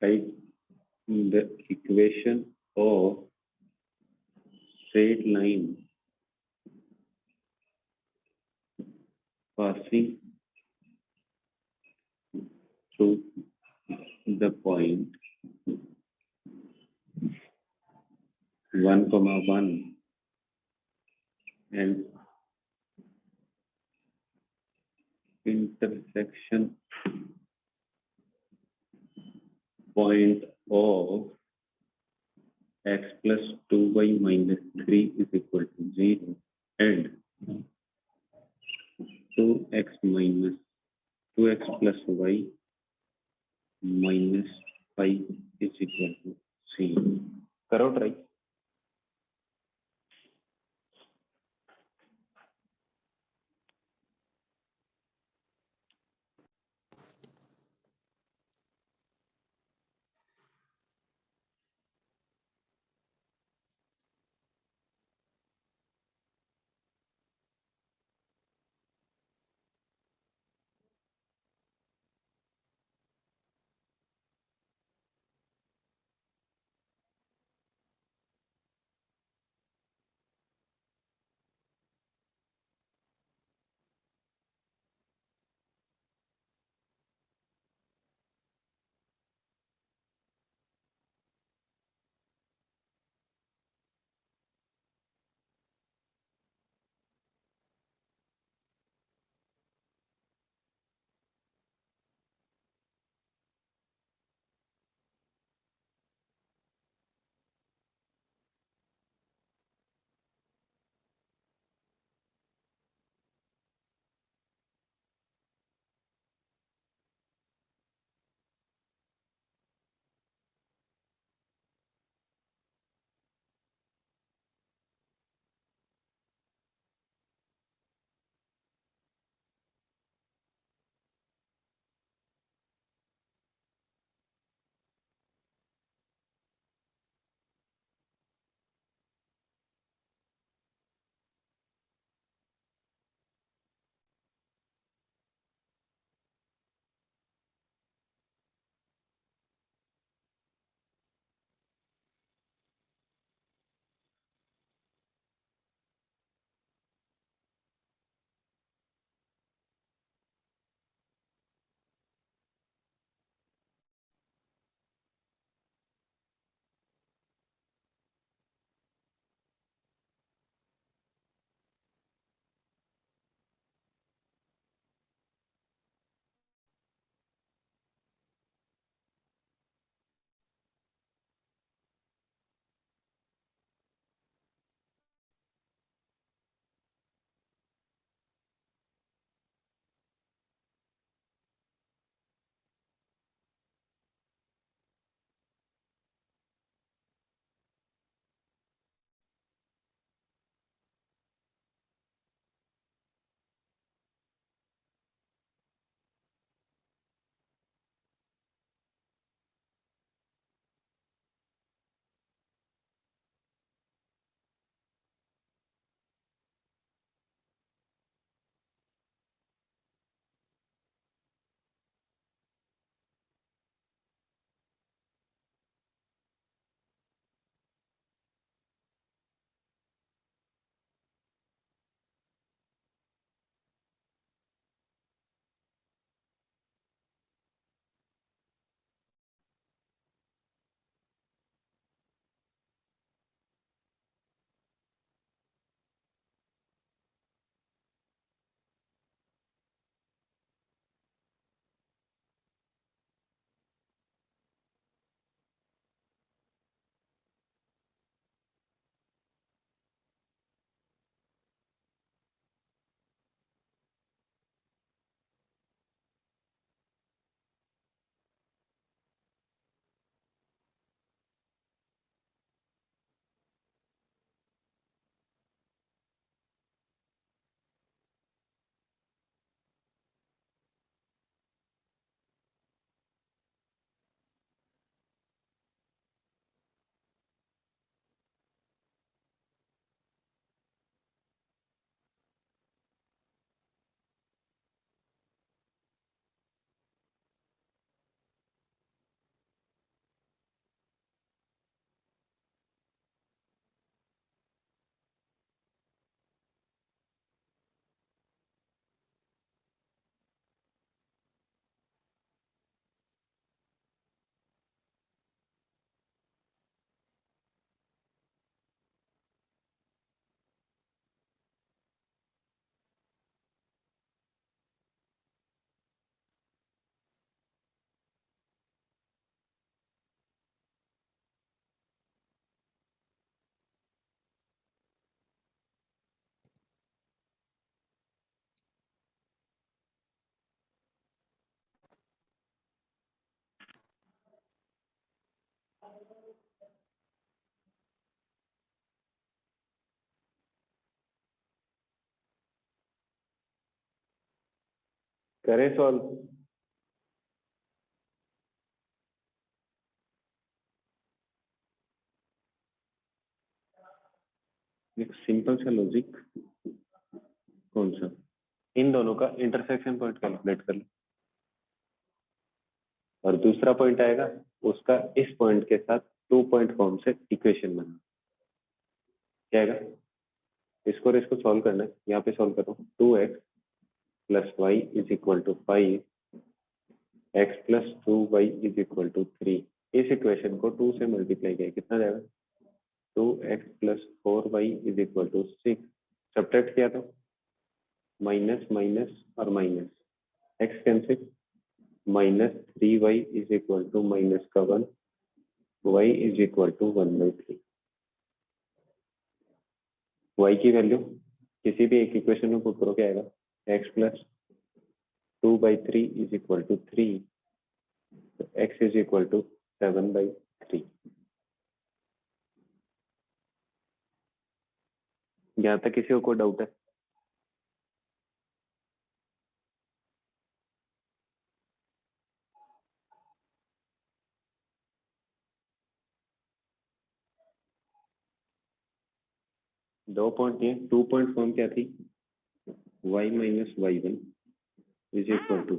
Write the equation of straight line passing through the point 1, 1 and intersection point of x plus 2y minus 3 is equal to 0 and 2x minus 2x plus y minus 5 is equal to 0. करो try. करें solve? एक simple सा logic, कौन सा? इन दोनों का intersection point calculate कर लो, और दूसरा पॉइंट आएगा उसका इस पॉइंट के साथ 2 पॉइंट फॉर्म से इक्वेशन बना। क्या आएगा? इसको और इसको सॉल्व करना है। यहाँ पे सॉल्व करो, 2x plus y is equal to 5, x plus 2y is equal to 3। इस इक्वेशन को 2 से मल्टीप्लाई किया, कितना जाएगा? 2x plus 4y is equal to 6। Subtract किया तो माइनस माइनस और minus, x cancel, minus 3y is equal to minus का 1, y is equal to 1/3। y की वैल्यू किसी भी एक इक्वेशन में पुट करो, क्या आएगा? x plus 2/3 is equal to 3, तो x इज इक्वल टू 7/3। यहाँ तक किसी को कोई डाउट है? दो पॉइंट ये 2 पॉइंट फॉर्म क्या थी? y minus y1 is equal to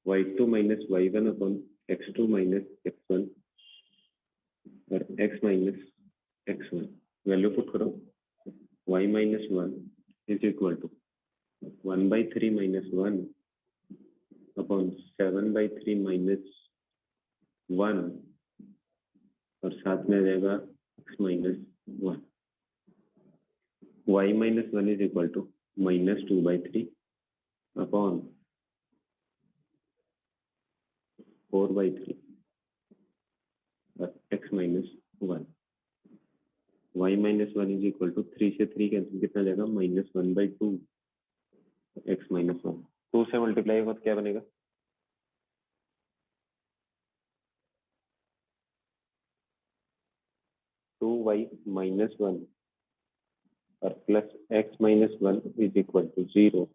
y2 minus y1 upon x2 minus x1 और x minus x1। Value put करो, y minus 1 is equal to 1/3 minus 1 upon 7/3 minus 1 और साथ में आ जाएगा x minus 1। y minus 1 is equal to minus 2/3 upon 4/3 और x minus 1। y minus 1 is equal to 3 से 3 cancel, कितना जाएगा? Minus 1/2 x minus 1। 2 से मल्टीप्लाई होगा तो क्या बनेगा? टू वाई माइनस 1 और plus x minus 1 is equal to 0।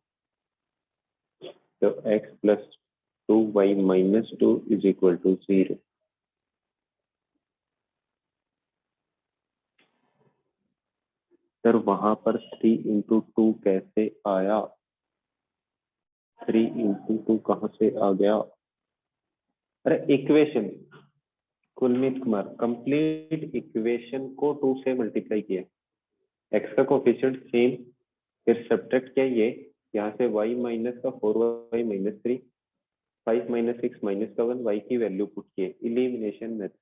तो x plus 2y minus 2 is equal to 0। Sir वहां पर 3 इंटू 2 कैसे आया? 3 इंटू 2 कहाँ से आ गया? अरे equation, Kulmeet Kumar, complete equation को 2 से मल्टीप्लाई किया, x का कोफिशिएंट सेम, फिर सब्ट्रैक्ट किया ये, यहाँ से y माइनस का 4y माइनस 3, 5 माइनस 6 माइनस का 1, y की वैल्यू पुट किए, इलिमिनेशन मेथड।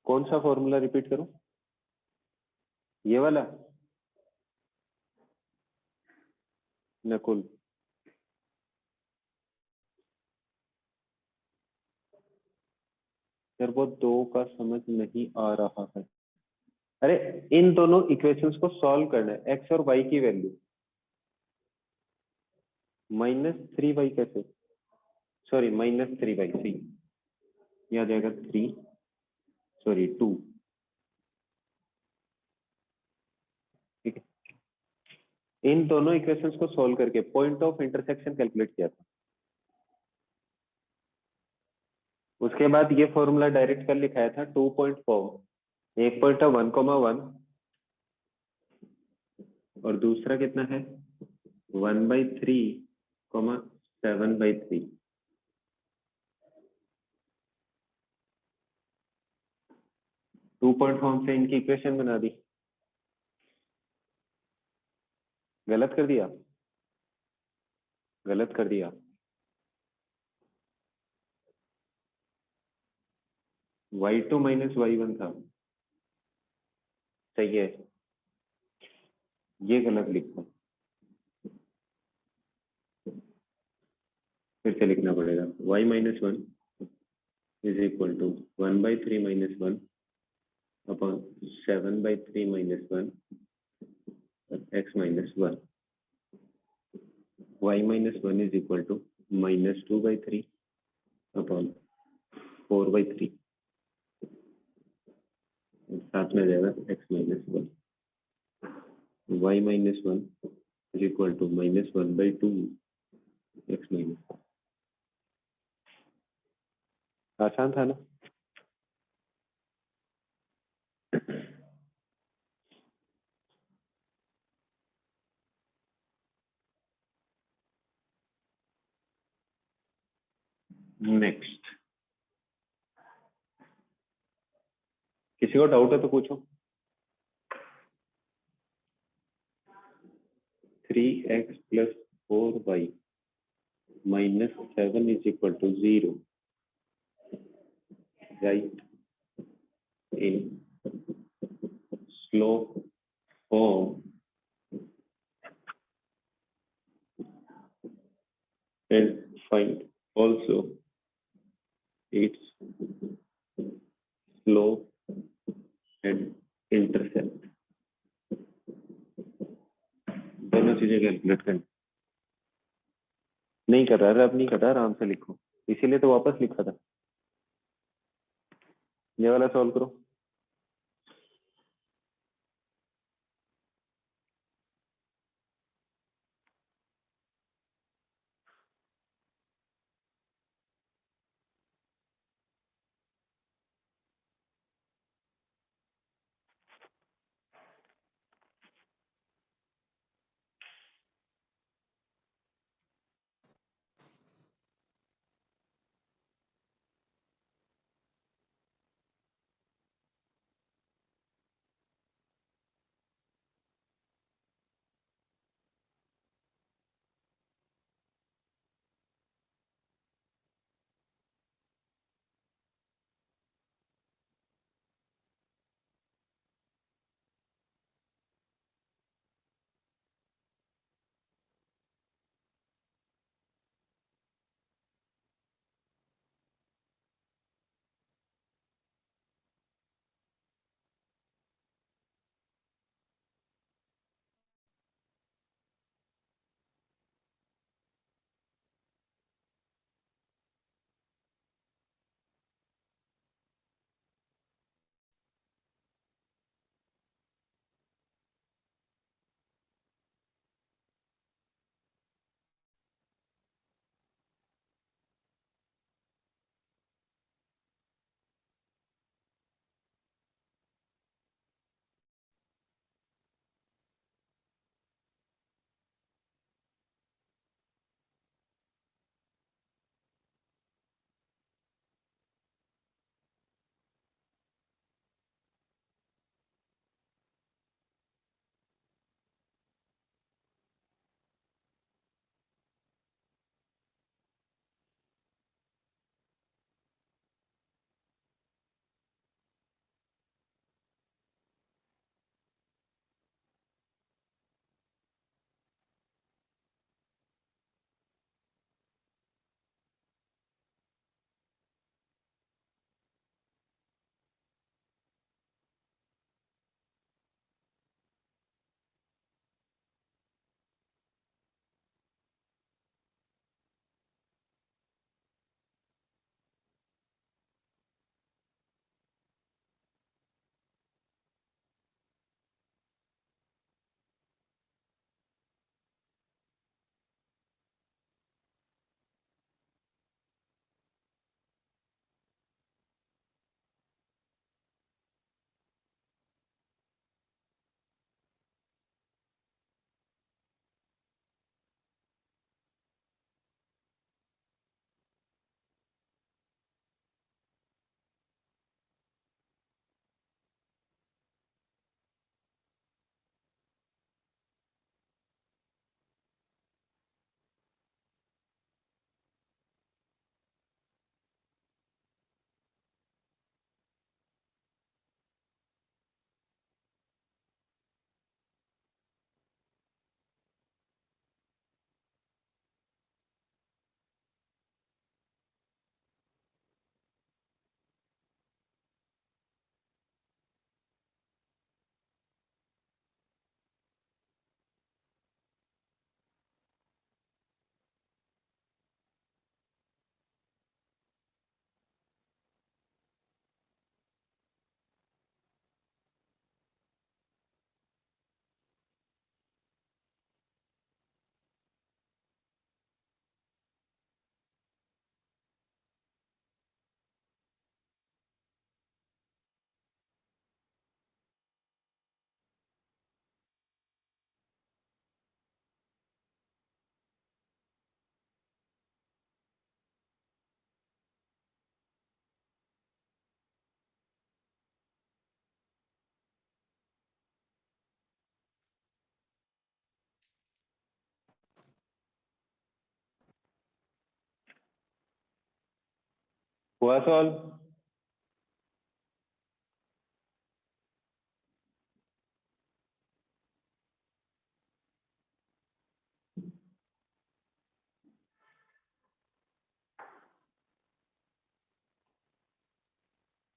कौन सा फॉर्मूला रिपीट करूं? ये वाला? नकुल, सर वो 2 का समझ नहीं आ रहा है। अरे इन दोनों इक्वेशंस को सॉल्व करना है, x और y की वैल्यू। माइनस 3y कैसे? सॉरी माइनस 3y, सी यह आ जाएगा 3, सॉरी 2। ठीक है, इन दोनों इक्वेशंस को सॉल्व करके पॉइंट ऑफ इंटरसेक्शन कैलकुलेट किया था। उसके बाद ये फॉर्मूला डायरेक्ट कर लिखाया था 2.4। एक पॉइंट है 1,1 और दूसरा कितना है 1/3, 7/3। टू पॉइंट फॉर्म से इनकी इक्वेशन बना दी। गलत कर दिया? गलत कर दिया। y2 माइनस y1 था, सही है, ये गलत लिखा, फिर से लिखना पड़ेगा। y minus 1 is equal to 1/3 minus 1 upon 7/3 minus 1 और x minus 1। y minus 1 is equal to minus 2/3 upon 4/3 साथ में जाएगा x minus 1 y minus 1 is equal to -1/2 x minus. आसान था ना? नेक्स्ट, किसी को डाउट है तो पूछो। 3x plus 4y minus 7 is equal to 0. Right in slope form and find also its slope and intercept. दोनों चीजें कैलकुलेट करनी। नहीं कर रहा, अब नहीं कर रहा, आराम से लिखो, इसीलिए तो वापस लिखा था। ये वाला सॉल्व करो। हुआ solve?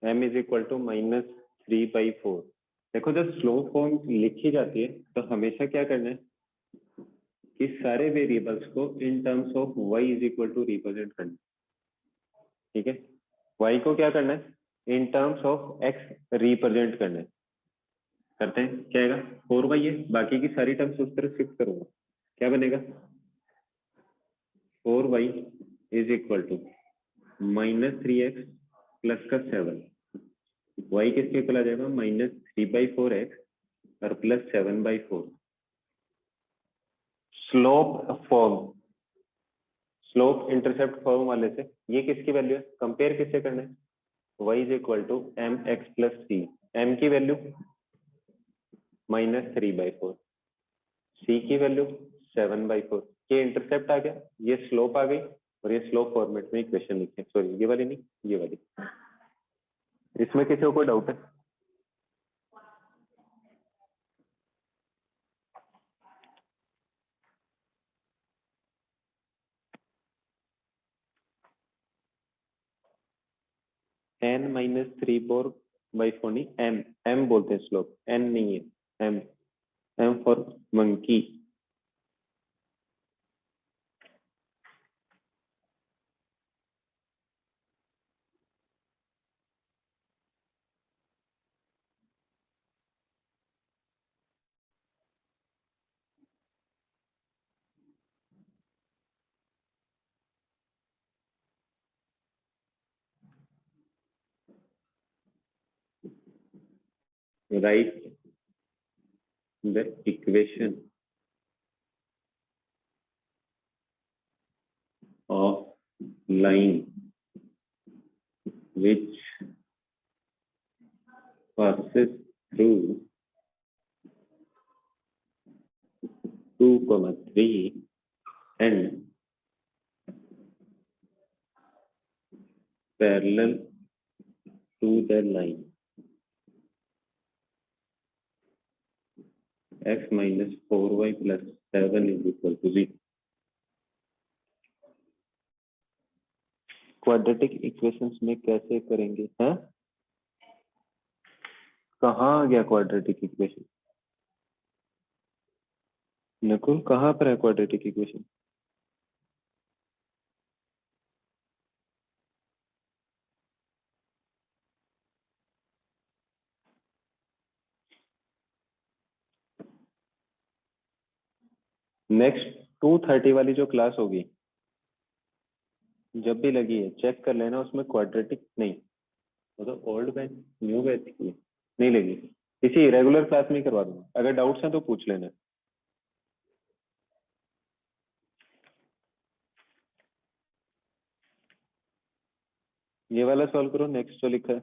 m is equal to -3/4। देखो जब स्लोप फॉर्म लिखी जाती है तो हमेशा क्या करना है कि सारे वेरिएबल्स को in terms of y is equal to represent करना है। ठीक है, y को क्या करना है in terms of x represent करना है। करते हैं, क्या आएगा 4y है, बाकी की सारी टर्म्स उस तरफ शिफ्ट करूंगा, क्या बनेगा 4y is equal to -3x plus का 7। y किसके इक्वल आ जाएगा -3/4x और plus 7/4। Slope form, slope intercept form वाले से ये किसकी वैल्यू है, कंपेयर किससे करना है y is equal to mx plus c। m की वैल्यू -3/4, c की वैल्यू 7/4। ये इंटरसेप्ट आ गया, ये स्लोप आ गई और ये स्लोप फॉर्मेट में इक्वेशन लिखे, सॉरी ये वाली नहीं, ये वाली। इसमें किसी को कोई डाउट है? n-3/4 नहीं, m बोलते हैं स्लोप, n नहीं है, m for monkey. Right the equation of line which passes through 2, 3 and parallel to the line x minus 4y plus 7 is equal to 0। Quadratic equations में कैसे करेंगे? हैं, कहाँ आ गया क्वाड्रेटिक इक्वेशन? नकुल कहाँ पर है क्वाड्रेटिक इक्वेशन? नेक्स्ट 2:30 वाली जो क्लास होगी, जब भी लगी है चेक कर लेना, उसमें क्वाड्रेटिक नहीं, मतलब ओल्ड बैच न्यू बैच की है, नहीं लगी, इसी रेगुलर क्लास में ही करवा दूंगा, अगर डाउट्स हैं तो पूछ लेना। ये वाला सॉल्व करो, नेक्स्ट जो लिखा है।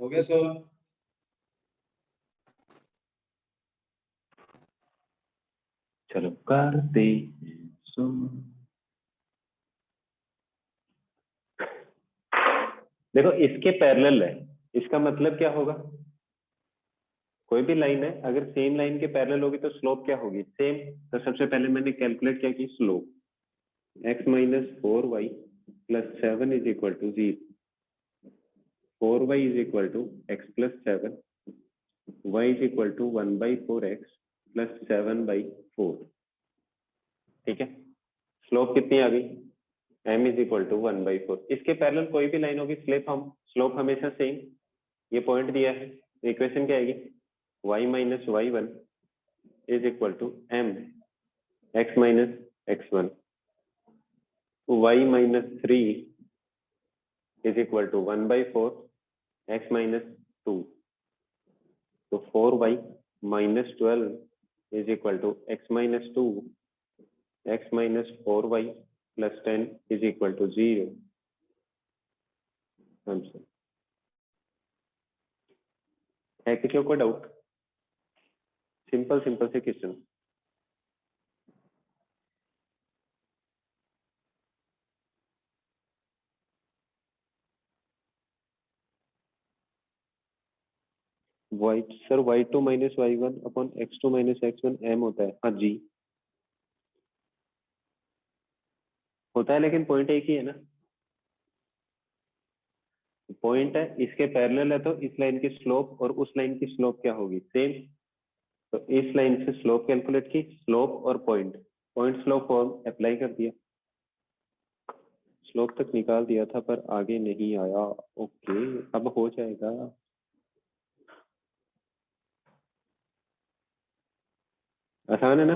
हो गया सॉल्व। चलो करते सो देखो इसके पैरेलल है, इसका मतलब क्या होगा, कोई भी लाइन है अगर सेम लाइन के पैरेलल होगी तो स्लोप क्या होगी, सेम। तो सबसे पहले मैंने कैलकुलेट क्या की, slope x minus 4y plus 7 is equal to 0, 4y is equal to x plus 7, y is equal to 1/4x plus 7/4। ठीक है, स्लोप कितनी आ गई, m इज इक्वल टू 1/4। इसके पैरेलल कोई भी लाइन होगी स्लोप हमेशा सेम, ये पॉइंट दिया है, इक्वेशन क्या आएगी, y minus y1 is equal to m x minus x1, y minus 3 is equal to 1/4 x minus 2। तो 4y minus 12 is equal to x minus 2, x minus 4y plus 10 is equal to 0। Answer है, किसी को कोई doubt, simple simple से question. Why sir y2 minus y1 upon x2 minus x1 m होता है, हाँ जी होता है, लेकिन पॉइंट एक ही है ना, पॉइंट है इसके पैरेलल है, तो इस लाइन की स्लोप और उस लाइन की स्लोप क्या होगी, सेम। तो इस लाइन से स्लोप कैलकुलेट की, स्लोप और point, point slope form apply कर दिया, स्लोप तक निकाल दिया था पर आगे नहीं आया। ओके अब हो जाएगा। आसान है ना,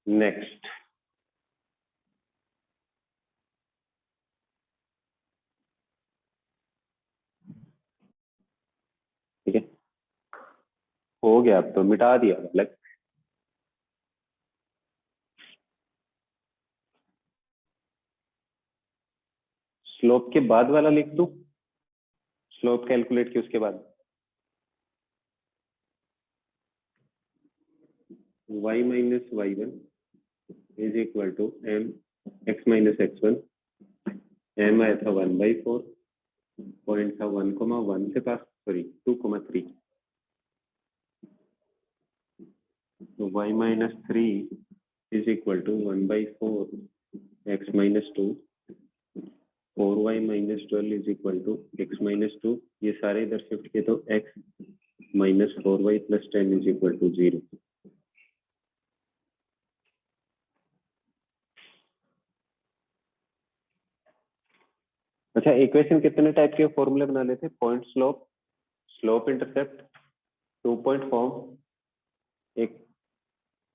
नेक्स्ट ठीक है, हो गया, अब तो मिटा दिया अलग। स्लोप के बाद वाला लिख दूं, स्लोप कैलकुलेट की उसके बाद y minus y1 is equal to m x minus x1, m आया था 1/4, पॉइंट था 1,1 से पास, सॉरी 2,3, तो y minus 3 is equal to 1/4 x minus 2, 4y minus 12 is equal to x minus 2, ये सारे इधर शिफ्ट किए तो x minus 4y plus 10 is equal to 0। अच्छा, इक्वेशन कितने टाइप के फॉर्मूले बना लेते, point slope, slope intercept, 2 point form, एक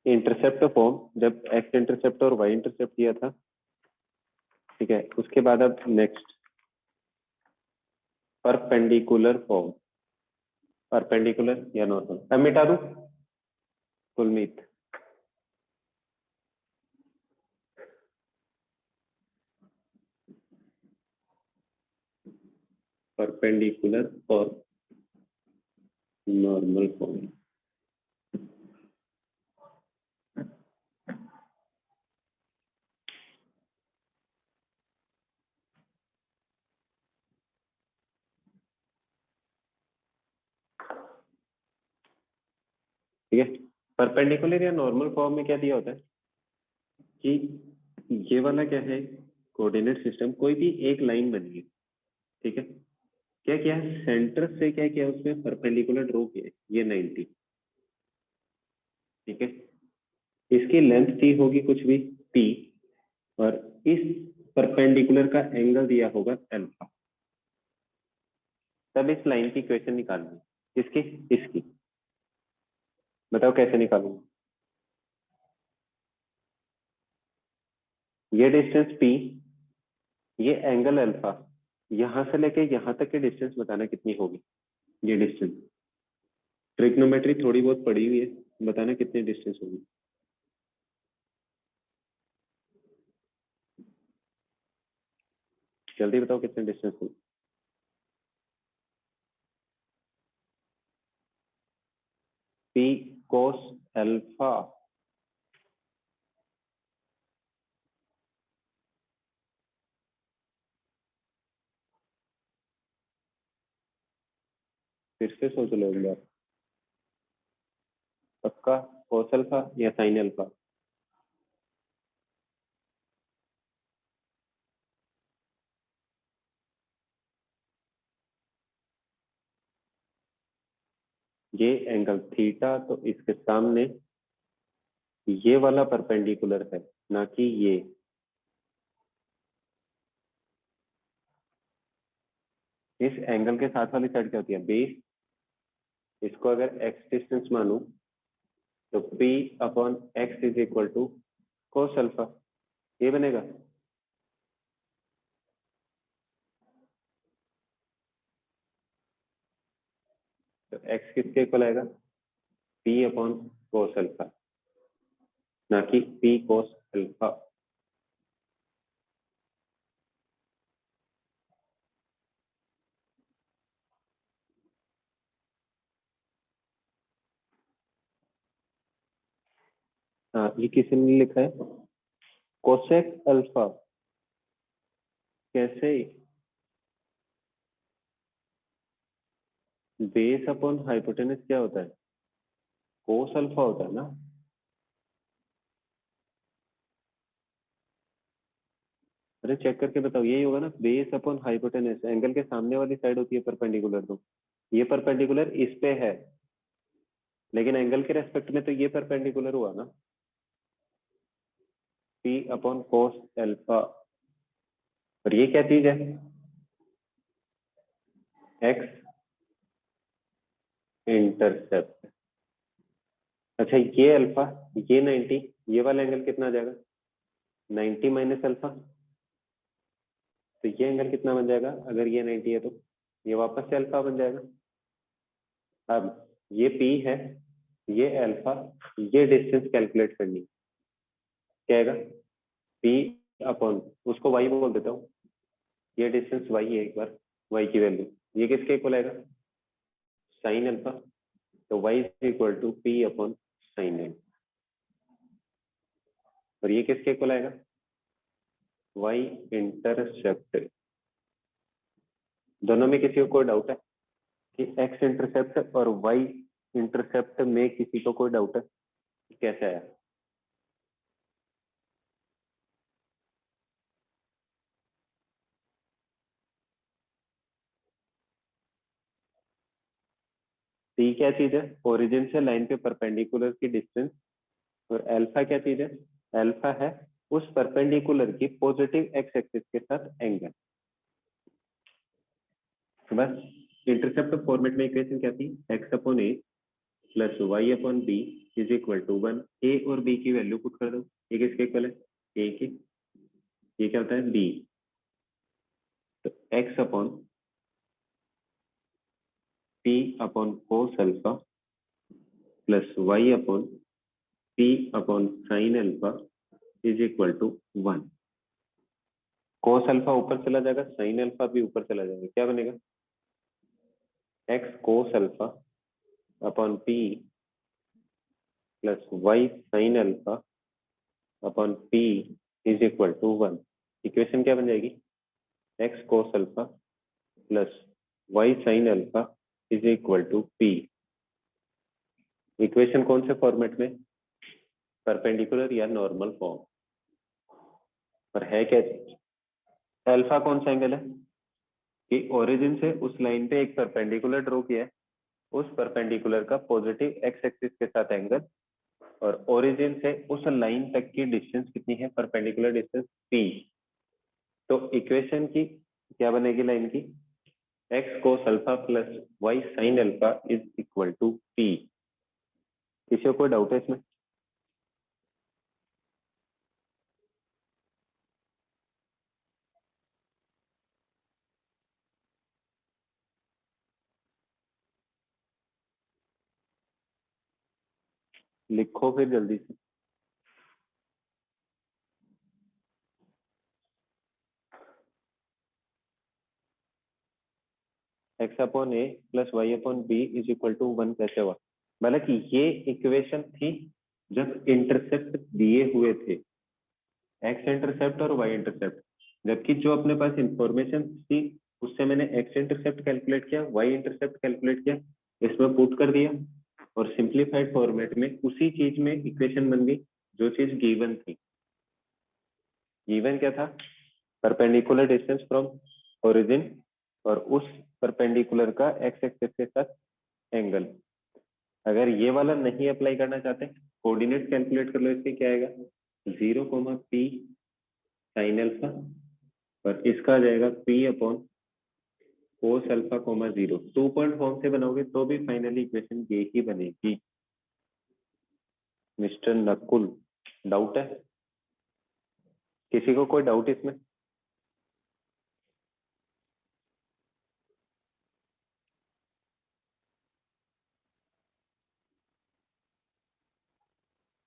इंटरसेप्ट फॉर्म जब एक्स इंटरसेप्ट और वाई इंटरसेप्ट दिया था। ठीक है, उसके बाद अब नेक्स्ट परपेंडिकुलर फॉर्म, परपेंडिकुलर या नॉर्मल। अब मिटा दूं कुलमीत, परपेंडिकुलर और नॉर्मल फॉर्म। ठीक है, परपेंडिकुलर या नॉर्मल फॉर्म में क्या दिया होता है कि ये वाला क्या है, कोऑर्डिनेट सिस्टम, कोई भी एक लाइन बनी है। ठीक है, क्या किया है, सेंटर से क्या किया उसमें परपेंडिकुलर ड्रॉ किया है, ये 90। ठीक है, इसकी लेंथ टी होगी कुछ भी टी, और इस परपेंडिकुलर का एंगल दिया होगा अल्फा। तब इस लाइन की इक्वेशन निकालनी, इसकी इसकी, बताओ कैसे निकालूंगा। ये डिस्टेंस P, ये एंगल अल्फा, यहां से लेके यहां तक की डिस्टेंस बताना कितनी होगी। ये डिस्टेंस ट्रिग्नोमेट्री थोड़ी बहुत पड़ी हुई है, बताना कितनी डिस्टेंस होगी। जल्दी बताओ कितनी डिस्टेंस होगी। P cos अल्फा, फिर से सोच लो एक बार, पक्का cos अल्फा या sin अल्फा। ये एंगल थीटा, तो इसके सामने ये वाला परपेंडिकुलर है, ना कि ये। इस एंगल के साथ वाली साइड क्या होती है, बेस। इसको अगर x डिस्टेंस मानूं तो P upon x is equal to cos alpha, ये बनेगा। तो x किसके इक्वल आएगा, P अपॉन कोस अल्फा, ना कि P कोस अल्फा। हाँ, ये किसी ने लिखा है कोसेक अल्फा, कैसे। बेस अपॉन हाइपोटेनस क्या होता है, कोस अल्फा होता है ना। अरे चेक करके बताओ, यही होगा ना, बेस अपॉन हाइपोटेनस, एंगल के सामने वाली साइड होती है परपेंडिकुलर। तो ये परपेंडिकुलर इस पे है, लेकिन एंगल के रेस्पेक्ट में तो ये परपेंडिकुलर हुआ ना, P अपॉन कोस अल्फा। और ये क्या चीज है, एक्स इंटरसेप्ट। अच्छा ये अल्फा, ये 90, ये वाला एंगल कितना आ जाएगा, 90 माइनस अल्फा। तो ये एंगल कितना बन जाएगा, अगर ये 90 है तो ये वापस से अल्फा बन जाएगा। अब ये P है, ये अल्फा, ये डिस्टेंस कैलकुलेट करनी है। क्या आएगा, P अपॉन, उसको y बोल देता हूँ, ये डिस्टेंस y है, एक बार y की वैल्यू, ये किसके इक्वल आएगा, साइन अल्फा। तो y is equal to P upon sine L. और ये किसके इक्वल आएगा, y इंटरसेप्ट। दोनों में किसी को कोई डाउट है कि x इंटरसेप्ट और y इंटरसेप्ट में किसी को कोई डाउट है, कैसे आया। t क्या चीज है, ओरिजिन से लाइन पे परपेंडिकुलर की डिस्टेंस। और अल्फा क्या चीज है, अल्फा है उस परपेंडिकुलर की पॉजिटिव एक्स एक्सिस के साथ एंगल। तो बस इंटरसेप्ट फॉर्मेट में इक्वेशन क्या थी, x upon a plus y upon b is equal to 1। A और बी की वैल्यू पुट कर दो, ये किसके इक्वल है, ए की, ये क्या होता है बी। तो x upon p upon cos alpha plus y upon p upon sine alpha is equal to 1। Cos alpha ऊपर चला जाएगा, साइन अल्फा भी ऊपर चला जाएगा, क्या बनेगा, x cos alpha upon p plus y sine alpha upon p is equal to 1। Equation क्या बन जाएगी, x cos alpha plus y sine alpha is equal to p. Equation कौन से फॉर्मेट में, परपेंडिकुलर या नॉर्मल फॉर्म। पर है क्या, अल्फा कौन सा एंगल है, कि ओरिजिन से उस लाइन पे एक परपेंडिकुलर ड्रॉ किया है, उस परपेंडिकुलर का पॉजिटिव एक्स एक्सिस के साथ एंगल, और ओरिजिन से उस लाइन तक की डिस्टेंस कितनी है, परपेंडिकुलर डिस्टेंस p। तो इक्वेशन की क्या बनेगी लाइन की, x cos alpha plus y sine alpha is equal to p। किसी को कोई डाउट है इसमें, लिखो फिर जल्दी से। X upon a plus y upon b is equal to 1 कैसे हुआ? मतलब कि ये इक्वेशन थी जब इंटरसेप्ट दिए हुए थे, एक्स इंटरसेप्ट और वाई इंटरसेप्ट, जबकि जो अपने पास इंफॉर्मेशन थी उससे मैंने एक्स इंटरसेप्ट कैलकुलेट किया, वाई इंटरसेप्ट कैलकुलेट किया, इसमें पुट कर दिया और सिंप्लीफाइड फॉर्मेट में उसी चीज में इक्वेशन बन गई जो चीज गिवन थी। गिवन क्या था? परपेंडिकुलर डिस्टेंस फ्रॉम ओरिजिन और उस परपेंडिकुलर का एक्स एक्सिस के साथ एंगल। अगर ये वाला नहीं अप्लाई करना चाहते, कोऑर्डिनेट कैलकुलेट कर लो, इसके क्या आएगा? 0, p साइन अल्फा, और इसका आ जाएगा p upon cos alpha, 0। 2 point form से बनाओगे तो भी फाइनली इक्वेशन ये ही बनेगी। मिस्टर नकुल, डाउट है? किसी को कोई डाउट इसमें?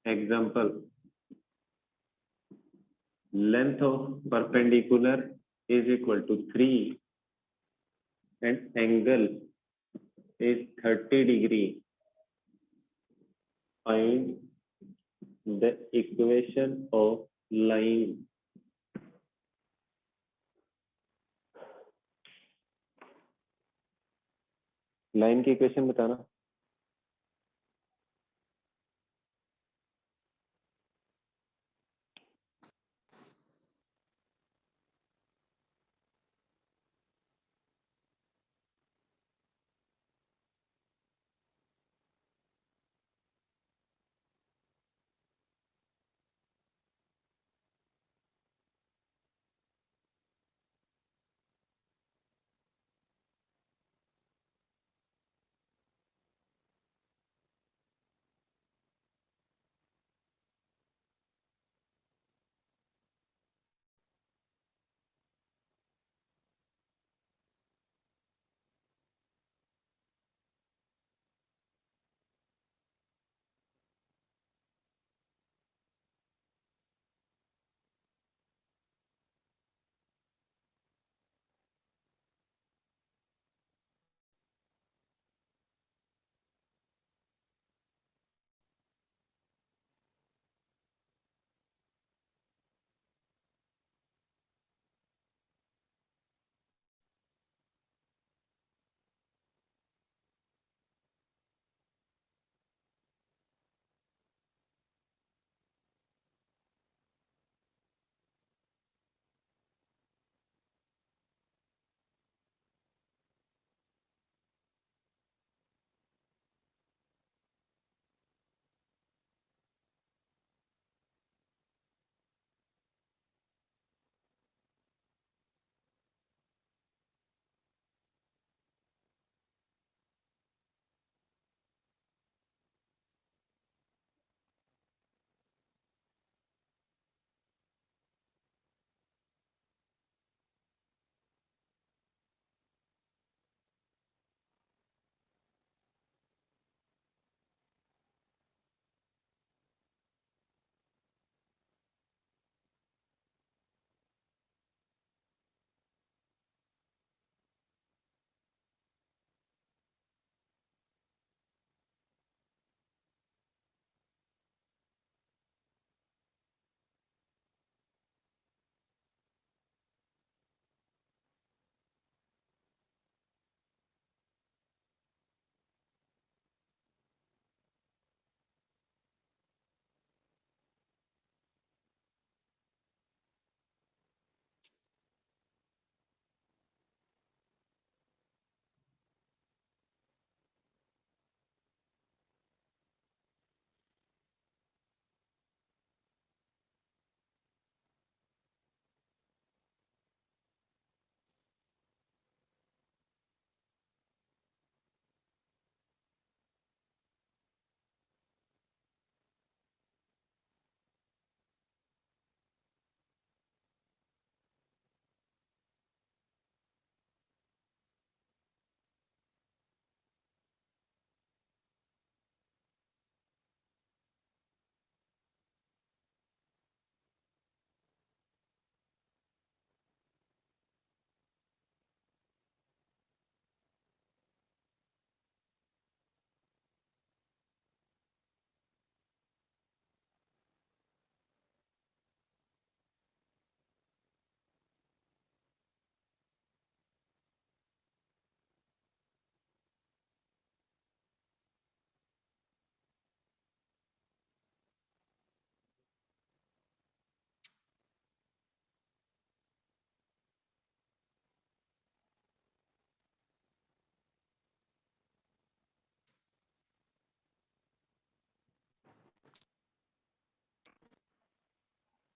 Example, length of perpendicular is equal to 3 and angle is 30 degree. Find the equation of line. Line की इक्वेशन बताना।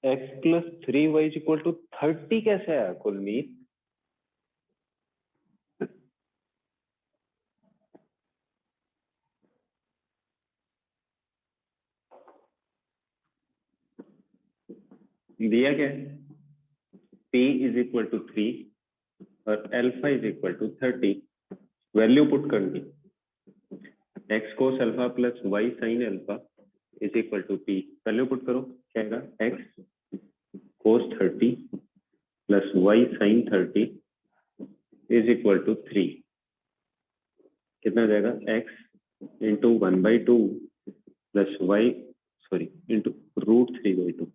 X plus 3y is equal to 30 कैसे आया कुलमीत? दिया क्या है? p इज इक्वल टू 3 और alpha is equal to 30। Value put करनी, x cos alpha plus y sine alpha is equal to p. Value put करो, क्या आएगा? X cos 30 plus y sine 30 is equal to 3। कितना हो जाएगा? X into 1/2 plus y, sorry, into √3/2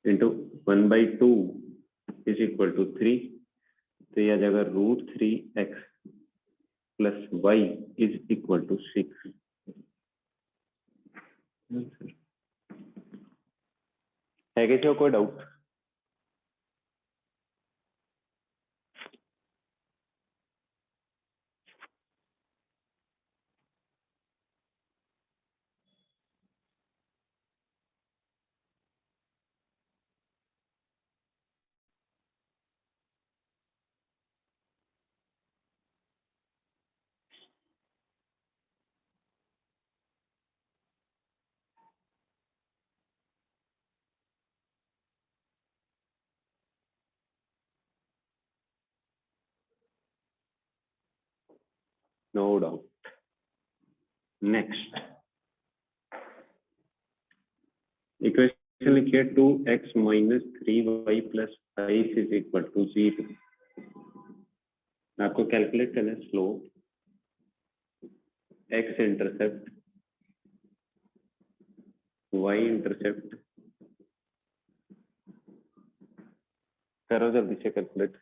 into 1/2 is equal to 3। तो यह आ जाएगा √3x plus y is equal to 6। है किसी को कोई doubt? No doubt. Next equation लिखिए 2x minus 3y plus 5 is equal to 0। आपको कैलकुलेट करना है slope, x intercept, y intercept. करो जल्दी से कैलकुलेट।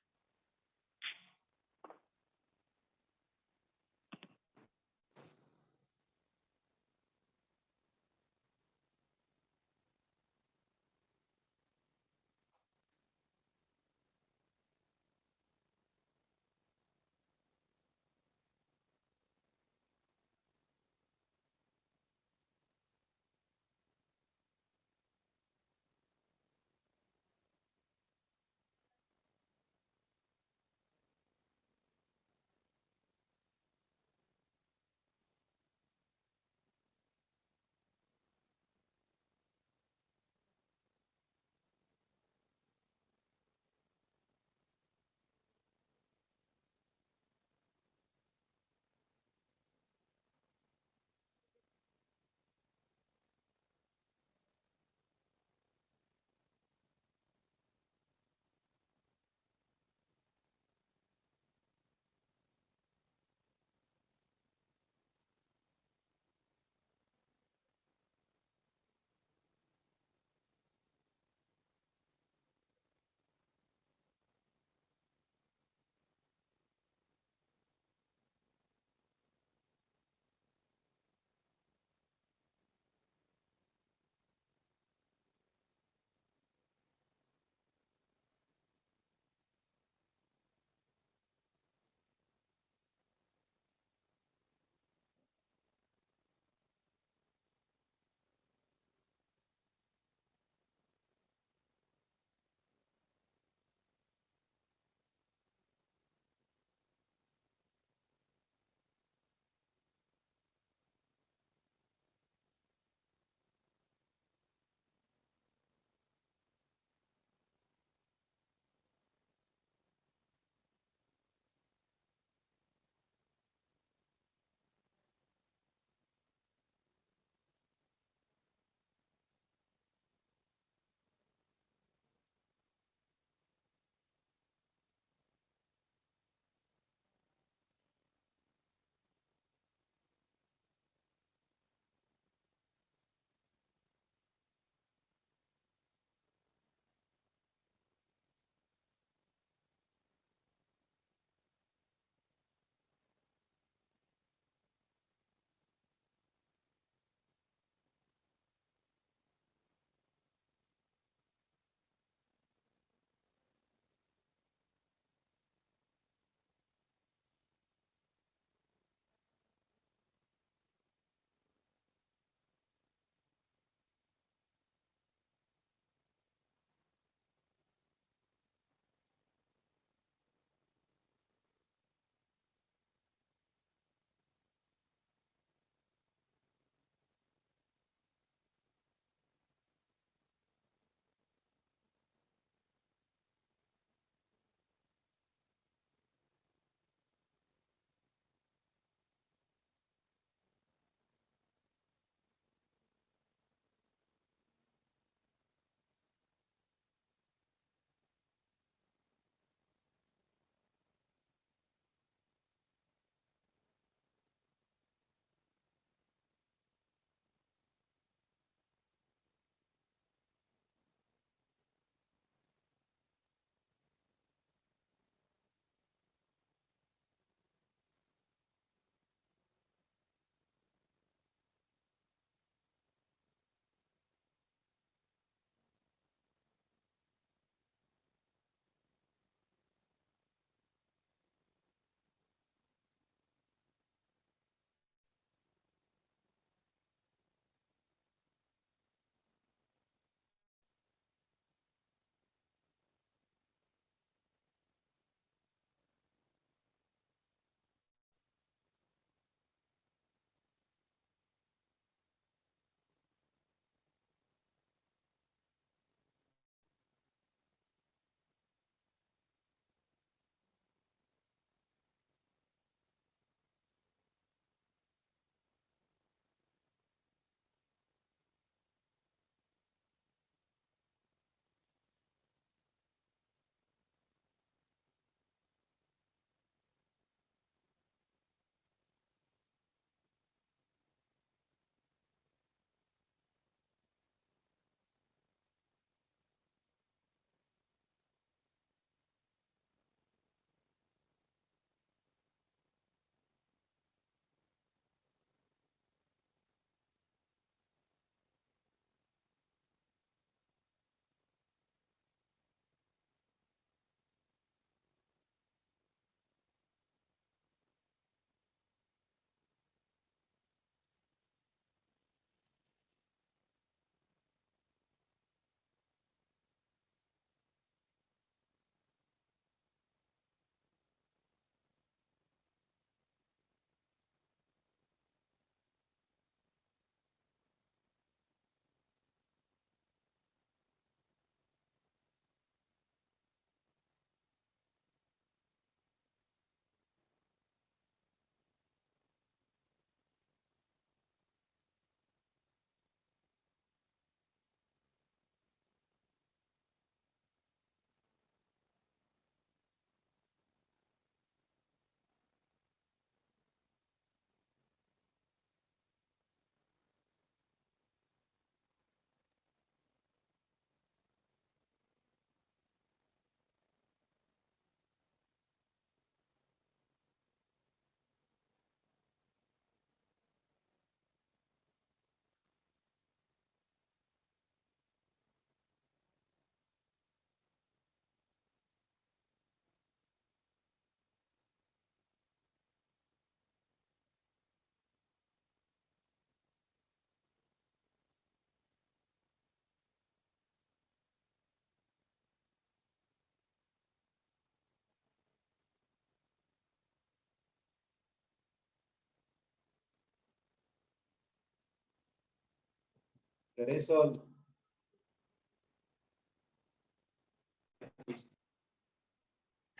करें solve.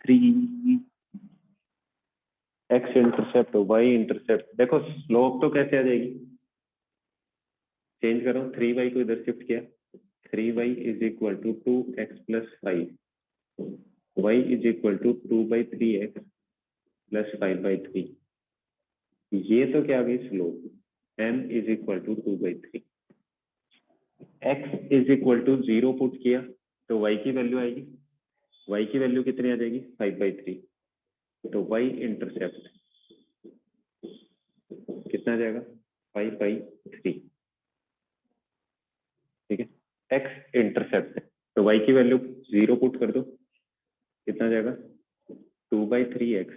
Three x intercept y intercept, देखो स्लोप तो कैसे आ जाएगी, चेंज करो, 3y को इधर शिफ्ट किया, 3y is equal to 2x plus 5, y is equal to 2/3x plus 5/3। ये तो क्या आ गई slope, m is equal to 2/3। x is equal to 0 put किया तो y की वैल्यू आएगी, y की वैल्यू कितनी आ जाएगी 5/3, तो y इंटरसेप्ट कितना आ जाएगा 5/3, ठीक है। x इंटरसेप्ट तो y की वैल्यू 0 पुट कर दो, कितना आ जाएगा 2/3x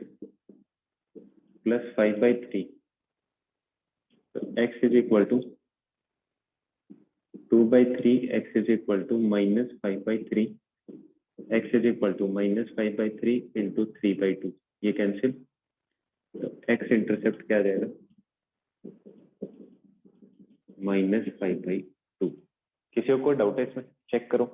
प्लस 5/3, तो x is equal to 2/3, x is equal to minus 5/3, x is equal to minus 5/3 इंटू 3/2, ये कैंसिल, तो x इंटरसेप्ट क्या आ जाएगा -5/2। किसी को कोई डाउट है इसमें, चेक करो।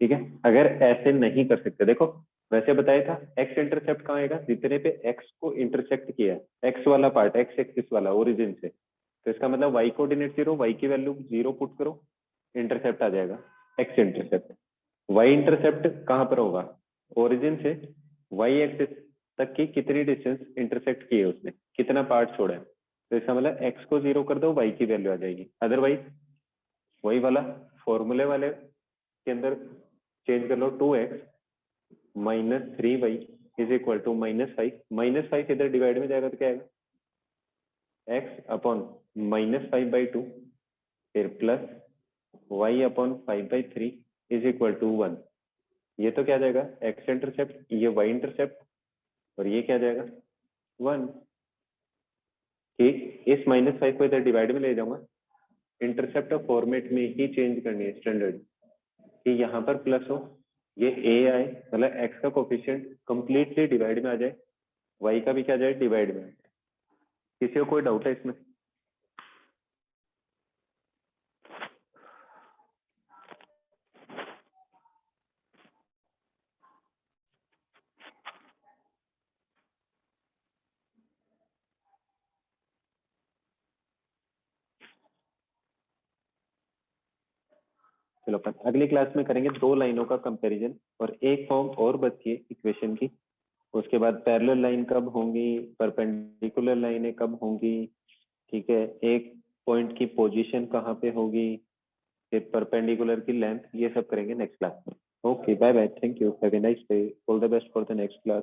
ठीक है, अगर ऐसे नहीं कर सकते, देखो वैसे बताया था x इंटरसेप्ट कहाँ आएगा, जितने पे x को इंटरसेक्ट किया है, x वाला पार्ट, x एक्सिस वाला ओरिजिन से, तो इसका मतलब y कोऑर्डिनेट 0, y की वैल्यू 0 पुट करो, इंटरसेप्ट आ जाएगा x इंटरसेप्ट। y इंटरसेप्ट कहाँ पर होगा, ओरिजिन से y एक्सिस तक की कितनी डिस्टेंस इंटरसेक्ट की है उसने, कितना पार्ट छोड़ा है, तो इसका मतलब x को 0 कर दो, y की वैल्यू आ जाएगी। अदरवाइज वही वाला फॉर्मूले वाले के अंदर चेंज कर लो, 2x minus 3y is equal to -5, -5 इधर डिवाइड में जाएगा तो क्या आएगा x अपॉन -5/2, फिर plus y upon 5/3 is equal to 1। ये तो क्या जाएगा x इंटरसेप्ट, ये y इंटरसेप्ट, और ये क्या जाएगा 1। ठीक, इस -5 को इधर डिवाइड में ले जाऊंगा, इंटरसेप्ट फॉर्मेट में ही चेंज करनी है स्टैंडर्ड, कि यहाँ पर प्लस हो, ये a आए, मतलब x का कोफिशिएंट कंप्लीटली डिवाइड में आ जाए, y का भी क्या जाए डिवाइड में आ जाए। किसी को कोई डाउट है इसमें? चलो अपन अगली क्लास में करेंगे 2 लाइनों का कंपैरिजन, और एक फॉर्म और बची है इक्वेशन की, उसके बाद पैरेलल लाइन कब होंगी, परपेंडिकुलर लाइनें कब होंगी, ठीक है, एक पॉइंट की पोजीशन कहाँ पे होगी, फिर परपेंडिकुलर की लेंथ, ये सब करेंगे नेक्स्ट क्लास में। Okay bye bye, thank you, have a nice day, all the best for the next class.